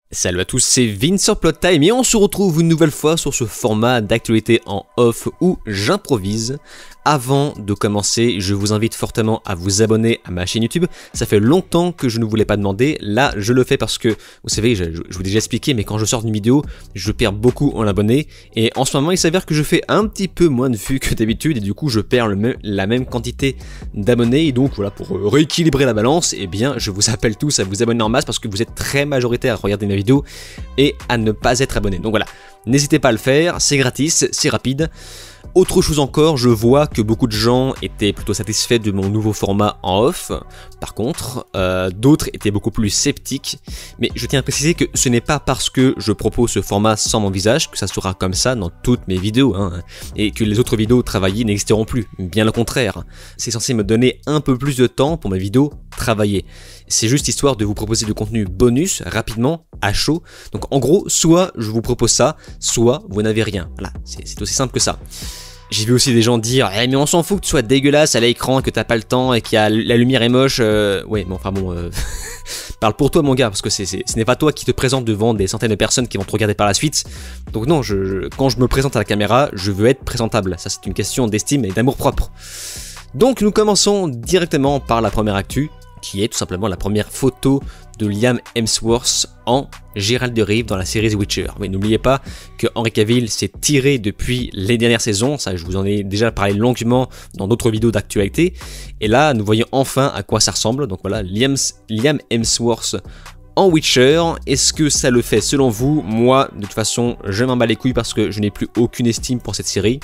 Salut à tous, c'est Vince sur Plottime et on se retrouve une nouvelle fois sur ce format d'actualité en off où j'improvise. Avant de commencer, je vous invite fortement à vous abonner à ma chaîne YouTube. Ça fait longtemps que je ne vous l'ai pas demandé. Là, je le fais parce que, vous savez, je vous ai déjà expliqué, mais quand je sors une vidéo, je perds beaucoup en abonnés. Et en ce moment, il s'avère que je fais un petit peu moins de vues que d'habitude et du coup, je perds la même quantité d'abonnés. Et donc, voilà, pour rééquilibrer la balance, eh bien, je vous appelle tous à vous abonner en masse parce que vous êtes très majoritaires à regarder mes vidéos et à ne pas être abonné. Donc voilà, n'hésitez pas à le faire, c'est gratis, c'est rapide. Autre chose encore, je vois que beaucoup de gens étaient plutôt satisfaits de mon nouveau format en off. Par contre, d'autres étaient beaucoup plus sceptiques. Mais je tiens à préciser que ce n'est pas parce que je propose ce format sans mon visage que ça sera comme ça dans toutes mes vidéos, hein, et que les autres vidéos travaillées n'existeront plus. Bien le contraire. C'est censé me donner un peu plus de temps pour mes vidéos travaillées. C'est juste histoire de vous proposer du contenu bonus rapidement, à chaud. Donc en gros, soit je vous propose ça, soit vous n'avez rien. Voilà, c'est aussi simple que ça. J'ai vu aussi des gens dire mais on s'en fout que tu sois dégueulasse à l'écran, que t'as pas le temps et que la lumière est moche. Ouais, mais enfin bon, parle pour toi mon gars, parce que ce n'est pas toi qui te présente devant des centaines de personnes qui vont te regarder par la suite. Donc non, quand je me présente à la caméra, je veux être présentable. Ça c'est une question d'estime et d'amour propre. Donc nous commençons directement par la première actu, qui est tout simplement la première photo de Liam Hemsworth en Geralt de Rive dans la série The Witcher. Mais n'oubliez pas que Henry Cavill s'est tiré depuis les dernières saisons, ça je vous en ai déjà parlé longuement dans d'autres vidéos d'actualité, et là nous voyons enfin à quoi ça ressemble. Donc voilà, Liam Hemsworth en Witcher. Est-ce que ça le fait selon vous? Moi, de toute façon, je m'en bats les couilles parce que je n'ai plus aucune estime pour cette série.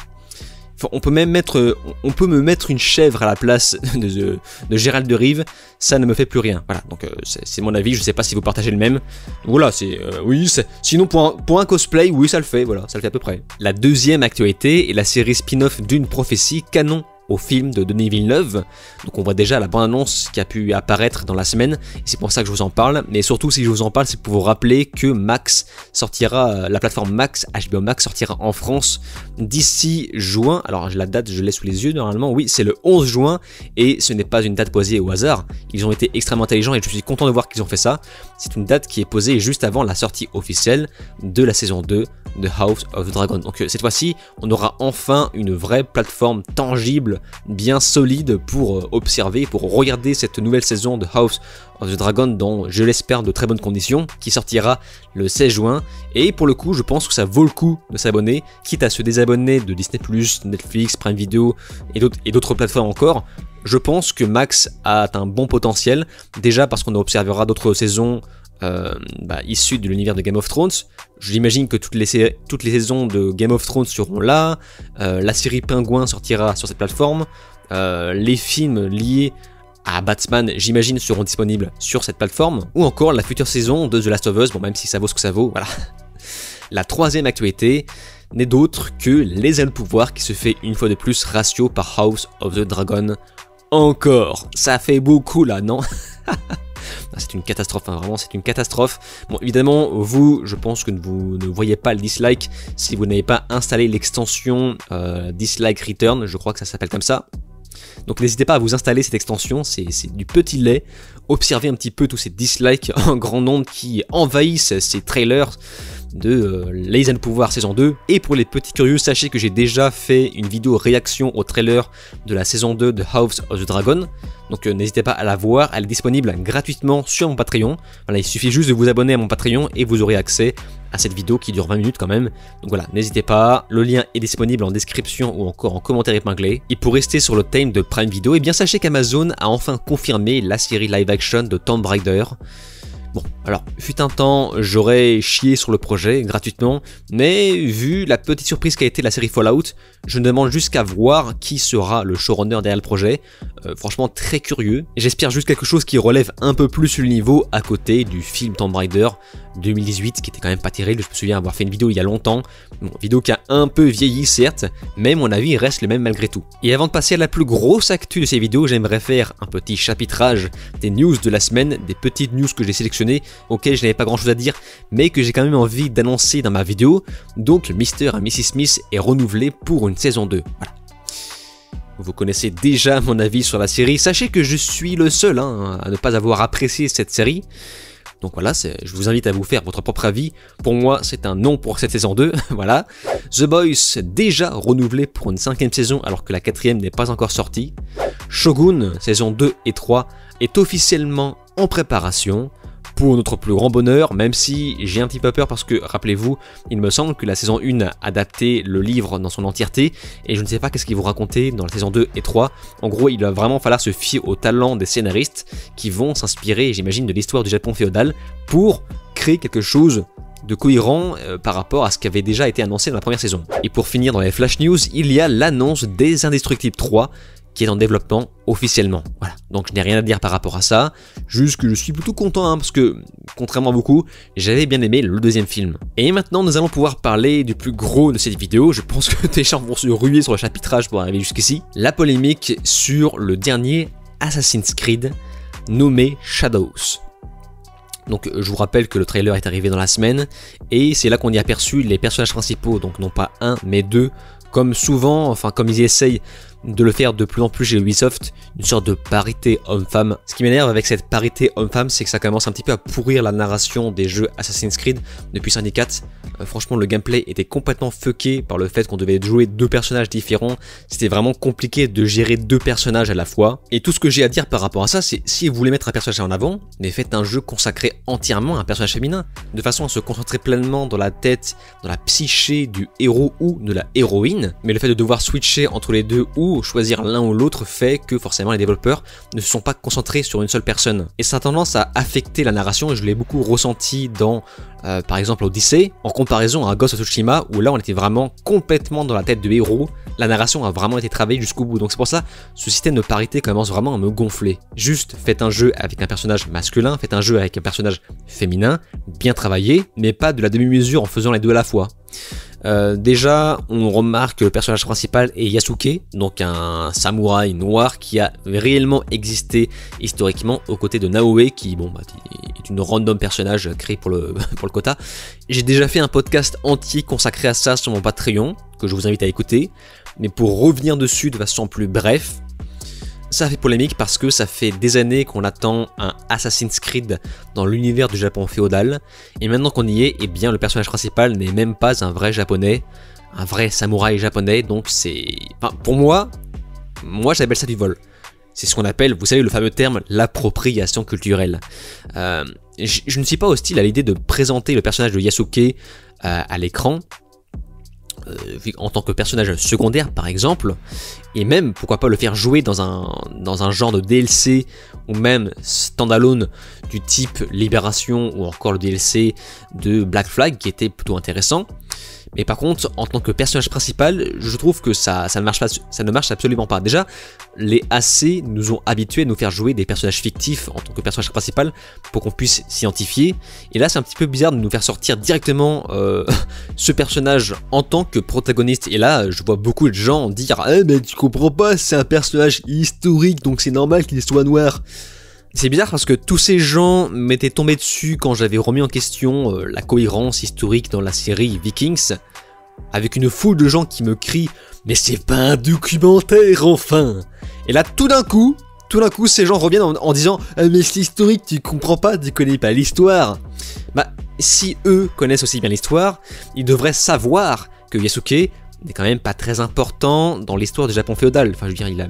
Enfin, on peut me mettre une chèvre à la place de Geralt de Rive, ça ne me fait plus rien. Voilà, donc c'est mon avis, je sais pas si vous partagez le même. Voilà, oui, sinon pour un cosplay, oui ça le fait, voilà, ça le fait à peu près. La deuxième actualité est la série spin-off d'une prophétie canon au film de Denis Villeneuve. Donc on voit déjà la bande-annonce qui a pu apparaître dans la semaine, et c'est pour ça que je vous en parle. Mais surtout, si je vous en parle, c'est pour vous rappeler que Max sortira, la plateforme Max, HBO Max sortira en France d'ici juin. Alors la date, je l'ai sous les yeux normalement, oui, c'est le 11 juin, et ce n'est pas une date posée au hasard. Ils ont été extrêmement intelligents et je suis content de voir qu'ils ont fait ça. C'est une date qui est posée juste avant la sortie officielle de la saison 2 de House of the Dragon. Donc cette fois-ci, on aura enfin une vraie plateforme tangible, bien solide pour observer, pour regarder cette nouvelle saison de House of the Dragon dans, je l'espère, de très bonnes conditions, qui sortira le 16 juin. Et pour le coup, je pense que ça vaut le coup de s'abonner, quitte à se désabonner de Disney+, Netflix, Prime Video et d'autres plateformes encore. Je pense que Max a un bon potentiel, déjà parce qu'on observera d'autres saisons issues de l'univers de Game of Thrones. J'imagine que toutes les saisons de Game of Thrones seront là, la série Pingouin sortira sur cette plateforme, les films liés à Batman, j'imagine, seront disponibles sur cette plateforme, ou encore la future saison de The Last of Us, bon, même si ça vaut ce que ça vaut, voilà. La troisième actualité n'est d'autre que les ailes pouvoir qui se fait une fois de plus ratio par House of the Dragon. Encore, ça fait beaucoup là, non? C'est une catastrophe, hein, vraiment c'est une catastrophe. Bon, évidemment, vous, je pense que vous ne voyez pas le dislike si vous n'avez pas installé l'extension Dislike Return, je crois que ça s'appelle comme ça. Donc n'hésitez pas à vous installer cette extension, c'est du petit lait. Observez un petit peu tous ces dislikes en grand nombre qui envahissent ces trailers de Les Ailes Pouvoir saison 2. Et pour les petits curieux, sachez que j'ai déjà fait une vidéo réaction au trailer de la saison 2 de House of the Dragon. Donc n'hésitez pas à la voir, elle est disponible gratuitement sur mon Patreon. Voilà, il suffit juste de vous abonner à mon Patreon et vous aurez accès à cette vidéo qui dure 20 minutes quand même. Donc voilà, n'hésitez pas, le lien est disponible en description ou encore en commentaire épinglé. Et pour rester sur le thème de Prime Video, eh bien sachez qu'Amazon a enfin confirmé la série live action de Tomb Raider. Bon, alors, fut un temps, j'aurais chié sur le projet gratuitement, mais vu la petite surprise qu'a été la série Fallout, je me demande juste qu'à voir qui sera le showrunner derrière le projet. Franchement, très curieux. J'espère juste quelque chose qui relève un peu plus le niveau à côté du film Tomb Raider 2018, qui était quand même pas terrible. Je me souviens avoir fait une vidéo il y a longtemps, bon, vidéo qui a un peu vieilli certes, mais mon avis reste le même malgré tout. Et avant de passer à la plus grosse actu de ces vidéos, j'aimerais faire un petit chapitrage des news de la semaine, des petites news que j'ai sélectionnées, auxquelles je n'avais pas grand chose à dire, mais que j'ai quand même envie d'annoncer dans ma vidéo. Donc Mr. et Mrs. Smith est renouvelé pour une saison 2. Voilà. Vous connaissez déjà mon avis sur la série, sachez que je suis le seul à ne pas avoir apprécié cette série. Donc voilà, je vous invite à vous faire votre propre avis. Pour moi, c'est un non pour cette saison 2, voilà. The Boys, déjà renouvelé pour une 5e saison alors que la 4e n'est pas encore sortie. Shogun, saison 2 et 3, est officiellement en préparation. Pour notre plus grand bonheur, même si j'ai un petit peu peur parce que, rappelez-vous, il me semble que la saison 1 a adapté le livre dans son entièreté, et je ne sais pas qu'est-ce qu'ils vont raconter dans la saison 2 et 3. En gros, il va vraiment falloir se fier au talent des scénaristes qui vont s'inspirer, j'imagine, de l'histoire du Japon féodal pour créer quelque chose de cohérent par rapport à ce qui avait déjà été annoncé dans la première saison. Et pour finir dans les Flash News, il y a l'annonce des Indestructibles 3, qui est en développement officiellement. Voilà, donc je n'ai rien à dire par rapport à ça, juste que je suis plutôt content parce que, contrairement à beaucoup, j'avais bien aimé le 2e film. Et maintenant nous allons pouvoir parler du plus gros de cette vidéo, je pense que des gens vont se ruer sur le chapitrage pour arriver jusqu'ici, la polémique sur le dernier Assassin's Creed nommé Shadows. Donc je vous rappelle que le trailer est arrivé dans la semaine, et c'est là qu'on y a aperçu les personnages principaux, donc non pas un mais deux, comme souvent, enfin comme ils essayent de le faire de plus en plus chez Ubisoft, une sorte de parité homme-femme. Ce qui m'énerve avec cette parité homme-femme, c'est que ça commence un petit peu à pourrir la narration des jeux Assassin's Creed depuis Syndicate. Franchement, le gameplay était complètement fucké par le fait qu'on devait jouer 2 personnages différents. C'était vraiment compliqué de gérer 2 personnages à la fois. Et tout ce que j'ai à dire par rapport à ça, c'est si vous voulez mettre un personnage en avant, mais faites un jeu consacré entièrement à un personnage féminin, de façon à se concentrer pleinement dans la tête, dans la psyché du héros ou de la héroïne. Mais le fait de devoir switcher entre les deux ou choisir l'un ou l'autre fait que forcément les développeurs ne se sont pas concentrés sur une seule personne. Et ça a tendance à affecter la narration, et je l'ai beaucoup ressenti dans par exemple Odyssey, en comparaison à Ghost of Tsushima, où là on était vraiment complètement dans la tête du héros, la narration a vraiment été travaillée jusqu'au bout. Donc c'est pour ça, ce système de parité commence vraiment à me gonfler. Juste faites un jeu avec un personnage masculin, faites un jeu avec un personnage féminin, bien travaillé, mais pas de la demi-mesure en faisant les deux à la fois. Déjà, on remarque que le personnage principal est Yasuke, donc un samouraï noir qui a réellement existé historiquement aux côtés de Naoe, qui est une random personnage créé pour le quota. J'ai déjà fait un podcast entier consacré à ça sur mon Patreon, que je vous invite à écouter, mais pour revenir dessus de façon plus bref, ça fait polémique parce que ça fait des années qu'on attend un Assassin's Creed dans l'univers du Japon féodal, et maintenant qu'on y est, eh bien le personnage principal n'est même pas un vrai japonais, un vrai samouraï japonais, donc c'est... Enfin, pour moi j'appelle ça du vol. C'est ce qu'on appelle, vous savez, le fameux terme, l'appropriation culturelle. Je ne suis pas hostile à l'idée de présenter le personnage de Yasuke à l'écran, en tant que personnage secondaire par exemple, et même pourquoi pas le faire jouer dans un genre de DLC ou même standalone du type Libération ou encore le DLC de Black Flag qui était plutôt intéressant. Mais par contre, en tant que personnage principal, je trouve que ça ne marche absolument pas. Déjà, les AC nous ont habitués à nous faire jouer des personnages fictifs en tant que personnage principal pour qu'on puisse s'identifier. Et là, c'est un petit peu bizarre de nous faire sortir directement ce personnage en tant que protagoniste. Et là, je vois beaucoup de gens dire « Ah mais tu comprends pas, c'est un personnage historique, donc c'est normal qu'il soit noir ». C'est bizarre parce que tous ces gens m'étaient tombés dessus quand j'avais remis en question la cohérence historique dans la série Vikings, avec une foule de gens qui me crient « Mais c'est pas un documentaire, enfin !» Et là, tout d'un coup, ces gens reviennent en disant « Ah mais c'est historique, tu comprends pas, tu connais pas l'histoire !» Bah, si eux connaissent aussi bien l'histoire, ils devraient savoir que Yasuke n'est quand même pas très important dans l'histoire du Japon féodal. Enfin, je veux dire,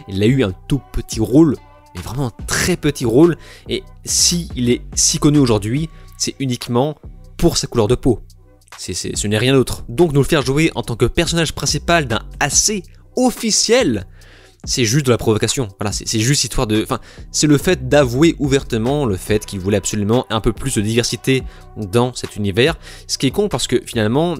il a eu un tout petit rôle, mais vraiment un très petit rôle, et s'il est si connu aujourd'hui, c'est uniquement pour sa couleur de peau. Ce n'est rien d'autre. Donc nous le faire jouer en tant que personnage principal d'un AC officiel, c'est juste de la provocation. Voilà, c'est juste histoire de... Enfin, c'est le fait d'avouer ouvertement le fait qu'il voulait absolument un peu plus de diversité dans cet univers. Ce qui est con parce que finalement,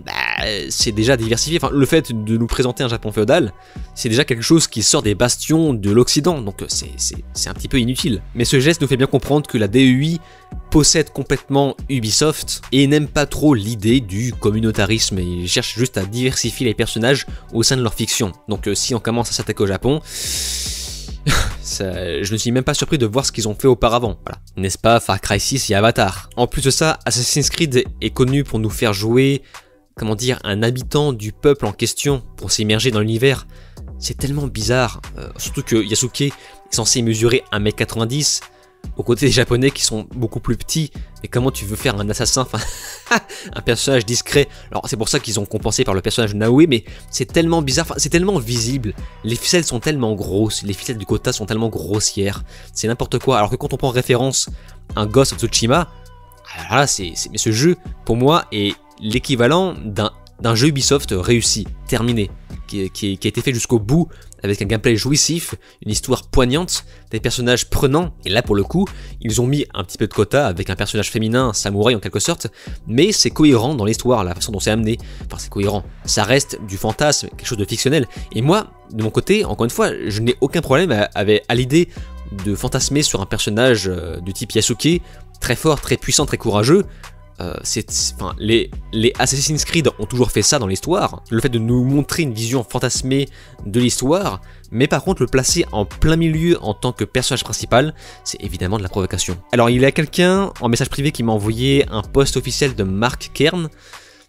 c'est déjà diversifié. Enfin, le fait de nous présenter un Japon féodal, c'est déjà quelque chose qui sort des bastions de l'Occident. Donc c'est un petit peu inutile. Mais ce geste nous fait bien comprendre que la DEI possède complètement Ubisoft et n'aime pas trop l'idée du communautarisme. Ils cherchent juste à diversifier les personnages au sein de leur fiction. Donc si on commence à s'attaquer au Japon, je ne suis même pas surpris de voir ce qu'ils ont fait auparavant, voilà. N'est-ce pas Far Cry 6 et Avatar. En plus de ça, Assassin's Creed est connu pour nous faire jouer, comment dire, un habitant du peuple en question pour s'immerger dans l'univers. C'est tellement bizarre, surtout que Yasuke est censé mesurer 1m90, aux côtés des Japonais qui sont beaucoup plus petits. Et comment tu veux faire un assassin, enfin, un personnage discret. Alors c'est pour ça qu'ils ont compensé par le personnage de Naoe, mais c'est tellement bizarre, enfin, c'est tellement visible. Les ficelles sont tellement grosses, les ficelles du Kota sont tellement grossières. C'est n'importe quoi. Alors que quand on prend référence un Ghost of Tsushima, alors là, mais ce jeu, pour moi, est l'équivalent d'un jeu Ubisoft réussi, terminé, qui a été fait jusqu'au bout, avec un gameplay jouissif, une histoire poignante, des personnages prenants, et là pour le coup, ils ont mis un petit peu de quota avec un personnage féminin, samouraï en quelque sorte, mais c'est cohérent dans l'histoire, la façon dont c'est amené, enfin c'est cohérent, ça reste du fantasme, quelque chose de fictionnel, et moi, de mon côté, encore une fois, je n'ai aucun problème à l'idée de fantasmer sur un personnage du type Yasuke, très fort, très puissant, très courageux. Les Assassin's Creed ont toujours fait ça dans l'histoire, le fait de nous montrer une vision fantasmée de l'histoire, mais par contre le placer en plein milieu en tant que personnage principal, c'est évidemment de la provocation. Alors il y a quelqu'un en message privé qui m'a envoyé un post officiel de Mark Kern,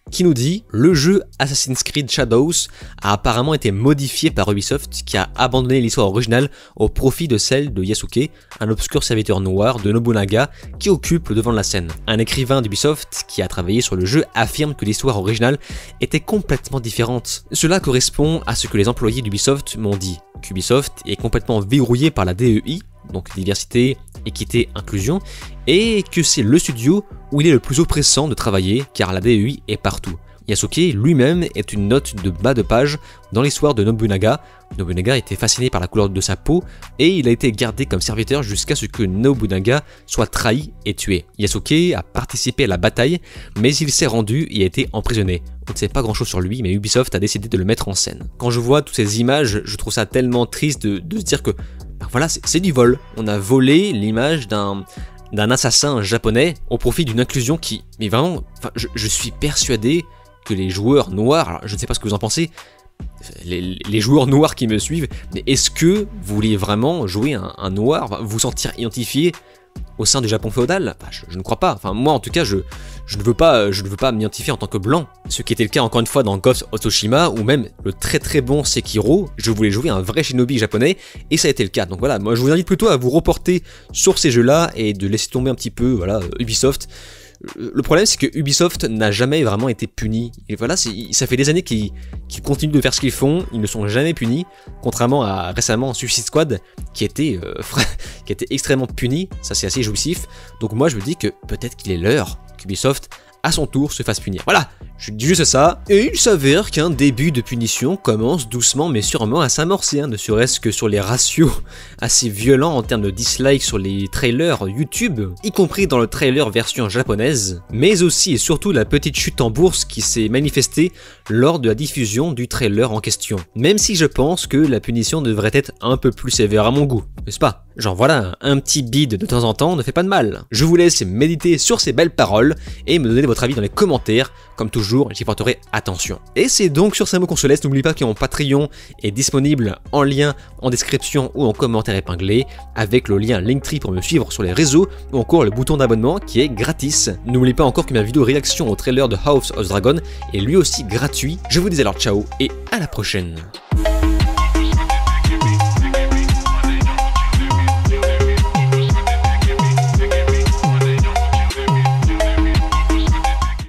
qui nous dit « Le jeu Assassin's Creed Shadows a apparemment été modifié par Ubisoft qui a abandonné l'histoire originale au profit de celle de Yasuke, un obscur serviteur noir de Nobunaga qui occupe le devant de la scène. Un écrivain d'Ubisoft qui a travaillé sur le jeu affirme que l'histoire originale était complètement différente. Cela correspond à ce que les employés d'Ubisoft m'ont dit, qu'Ubisoft est complètement verrouillé par la DEI, donc diversité, équité, inclusion, et que c'est le studio où il est le plus oppressant de travailler car la DEI est partout. Yasuke lui-même est une note de bas de page dans l'histoire de Nobunaga. Nobunaga était fasciné par la couleur de sa peau et il a été gardé comme serviteur jusqu'à ce que Nobunaga soit trahi et tué. Yasuke a participé à la bataille mais il s'est rendu et a été emprisonné. On ne sait pas grand chose sur lui mais Ubisoft a décidé de le mettre en scène. Quand je vois toutes ces images, je trouve ça tellement triste de se dire que voilà, c'est du vol. On a volé l'image d'un assassin japonais au profit d'une inclusion qui... Mais vraiment, je suis persuadé que les joueurs noirs, alors je ne sais pas ce que vous en pensez, les joueurs noirs qui me suivent, mais est-ce que vous vouliez vraiment jouer un noir, vous sentir identifié au sein du Japon féodal? Je ne crois pas. Enfin, moi en tout cas, je ne veux pas m'identifier en tant que blanc. Ce qui était le cas encore une fois dans Ghost of Tsushima ou même le très très bon Sekiro. Je voulais jouer un vrai shinobi japonais et ça a été le cas. Donc voilà, moi je vous invite plutôt à vous reporter sur ces jeux-là et de laisser tomber un petit peu, voilà, Ubisoft. Le problème c'est que Ubisoft n'a jamais vraiment été puni. Et voilà, ça fait des années qu'ils continuent de faire ce qu'ils font, ils ne sont jamais punis, contrairement à récemment Suicide Squad qui était extrêmement puni, ça c'est assez jouissif. Donc moi je me dis que peut-être qu'il est l'heure qu'Ubisoft à son tour se fasse punir. Voilà, je dis juste ça. Et il s'avère qu'un début de punition commence doucement mais sûrement à s'amorcer, ne serait-ce que sur les ratios assez violents en termes de dislikes sur les trailers YouTube, y compris dans le trailer version japonaise, mais aussi et surtout la petite chute en bourse qui s'est manifestée lors de la diffusion du trailer en question. Même si je pense que la punition devrait être un peu plus sévère à mon goût, n'est-ce pas? Genre voilà, un petit bide de temps en temps ne fait pas de mal. Je vous laisse méditer sur ces belles paroles et me donner votre avis dans les commentaires. Comme toujours, j'y porterai attention. Et c'est donc sur ces mots qu'on se laisse. N'oubliez pas que mon Patreon est disponible en lien en description ou en commentaire épinglé, avec le lien Linktree pour me suivre sur les réseaux, ou encore le bouton d'abonnement qui est gratis. N'oubliez pas encore que ma vidéo réaction au trailer de House of the Dragon est lui aussi gratuit. Je vous dis alors ciao et à la prochaine.